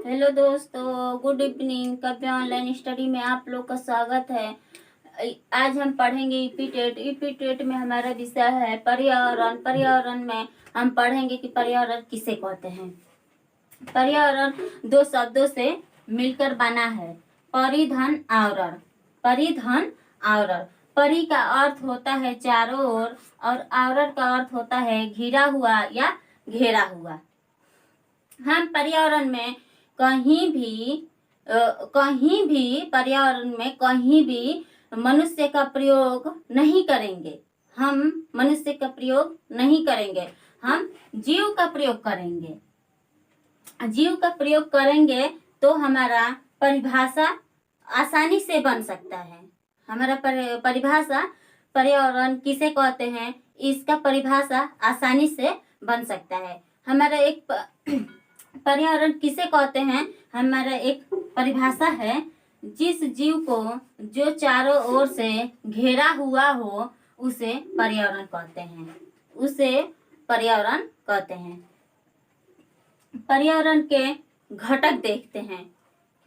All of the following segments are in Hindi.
हेलो दोस्तों, good evening. Kavya online study में आप लोग का स्वागत है। आज हम पढ़ेंगे ईपीटेट। ईपीटेट में हमारा विषय है पर्यावरण। पर्यावरण में हम पढ़ेंगे कि पर्यावरण किसे कहते हैं। पर्यावरण दो शब्दों से मिलकर बना है, परिधन आवरण। परिधन आवरण। परि का अर्थ होता है चारों ओर और आवरण का अर्थ होता है घिरा हुआ या घेरा हुआ। हम पर्यावरण में कहीं भी पर्यावरण में कहीं भी मनुष्य का प्रयोग नहीं करेंगे। हम मनुष्य का प्रयोग नहीं करेंगे, हम जीव का प्रयोग करेंगे। जीव का प्रयोग करेंगे तो हमारा परिभाषा आसानी से बन सकता है। हमारा परिभाषा पर्यावरण किसे कहते हैं, इसका परिभाषा आसानी से बन सकता है। हमारा एक पर्यावरण किसे कहते हैं, हमारा एक परिभाषा है, जिस जीव को जो चारों ओर से घेरा हुआ हो उसे पर्यावरण कहते हैं। उसे पर्यावरण कहते हैं। पर्यावरण के घटक देखते हैं।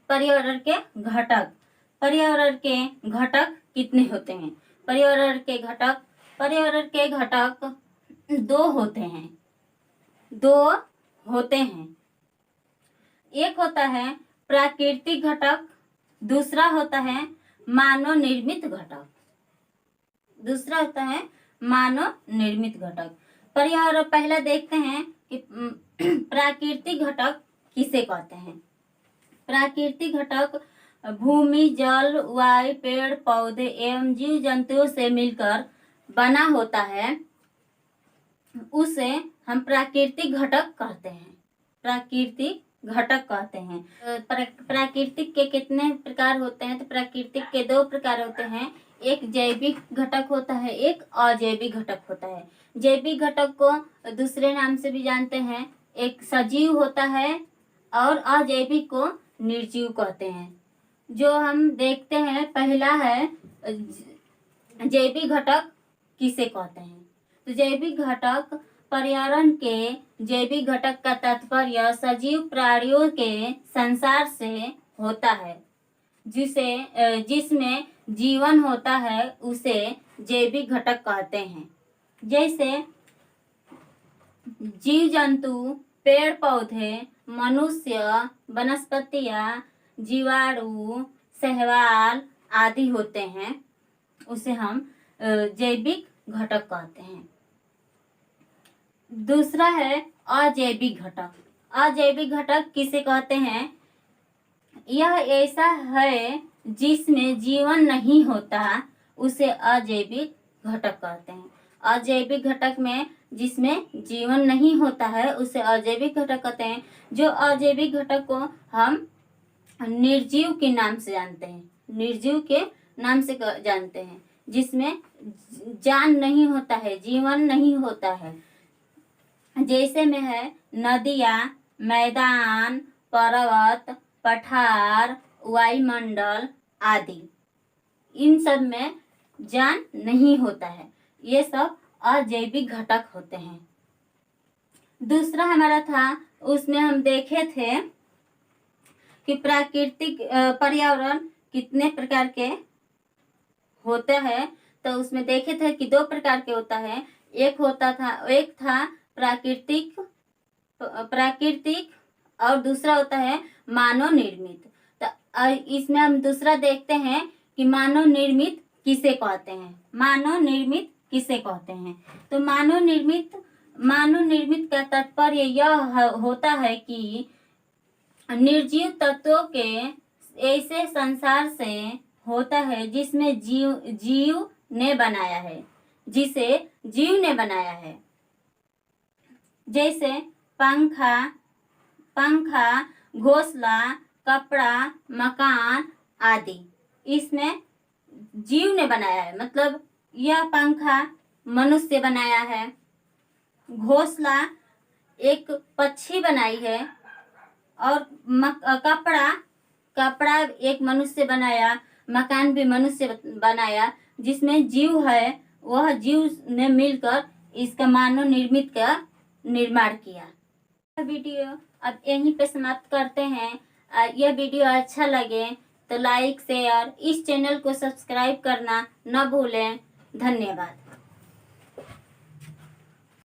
पर्यावरण के घटक। पर्यावरण के घटक कितने होते हैं? पर्यावरण के घटक दो होते हैं। एक होता है प्राकृतिक घटक, दूसरा होता है मानव निर्मित घटक। पर्यावरण पहला देखते हैं कि प्राकृतिक घटक किसे कहते हैं। प्राकृतिक घटक भूमि, जल, वायु, पेड़ पौधे एवं जीव जंतुओं से मिलकर बना होता है, उसे हम प्राकृतिक घटक कहते हैं। प्राकृतिक के कितने प्रकार होते हैं? तो प्राकृतिक के दो प्रकार होते हैं। एक जैविक घटक होता है, एक अजैविक घटक होता है। जैविक घटक को दूसरे नाम से भी जानते हैं, एक सजीव होता है और अजैविक को निर्जीव कहते हैं। जो हम देखते हैं, पहला है जैविक घटक किसे कहते हैं। तो जैविक घटक पर्यावरण के जैविक घटक का तात्पर्य सजीव प्राणियों के संसार से होता है, जिसमें जीवन होता है, उसे जैविक घटक कहते हैं। जैसे जीव जंतु, पेड़ पौधे, मनुष्य, वनस्पतियां, जीवाणु, शैवाल आदि होते हैं, उसे हम जैविक घटक कहते हैं। दूसरा है अजैविक घटक। अजैविक घटक किसे कहते हैं? यह ऐसा है जिसमें जीवन नहीं होता, उसे अजैविक घटक कहते हैं। अजैविक घटक में जिसमें जीवन नहीं होता है उसे अजैविक घटक कहते हैं। जो अजैविक घटक को हम निर्जीव के नाम से जानते हैं। जिसमें जान नहीं होता है, जीवन नहीं होता है। जैसे में है नदियाँ, मैदान, पर्वत, पठार, वायुमंडल आदि। इन सब में जान नहीं होता है, ये सब अजैविक घटक होते हैं। दूसरा हमारा था, उसमें हम देखे थे कि प्राकृतिक पर्यावरण कितने प्रकार के होते हैं। तो उसमें देखे थे कि दो प्रकार के होता है। एक था प्राकृतिक और दूसरा होता है मानव निर्मित। तो इसमें हम दूसरा देखते हैं कि मानव निर्मित किसे कहते हैं। तो मानव निर्मित का तात्पर्य यह होता है कि निर्जीव तत्वों के ऐसे संसार से होता है जिसमें जीव ने बनाया है। जैसे पंखा, घोंसला, कपड़ा, मकान आदि, इसमें जीव ने बनाया है। मतलब यह पंखा मनुष्य बनाया है, घोंसला एक पक्षी बनाई है, और कपड़ा एक मनुष्य बनाया, मकान भी मनुष्य बनाया। जिसमें जीव है, वह जीव ने मिलकर इसका मानव निर्मित का निर्माण किया। वीडियो अब यहीं पे समाप्त करते हैं। यह वीडियो अच्छा लगे तो लाइक शेयर, इस चैनल को सब्सक्राइब करना न भूलें। धन्यवाद।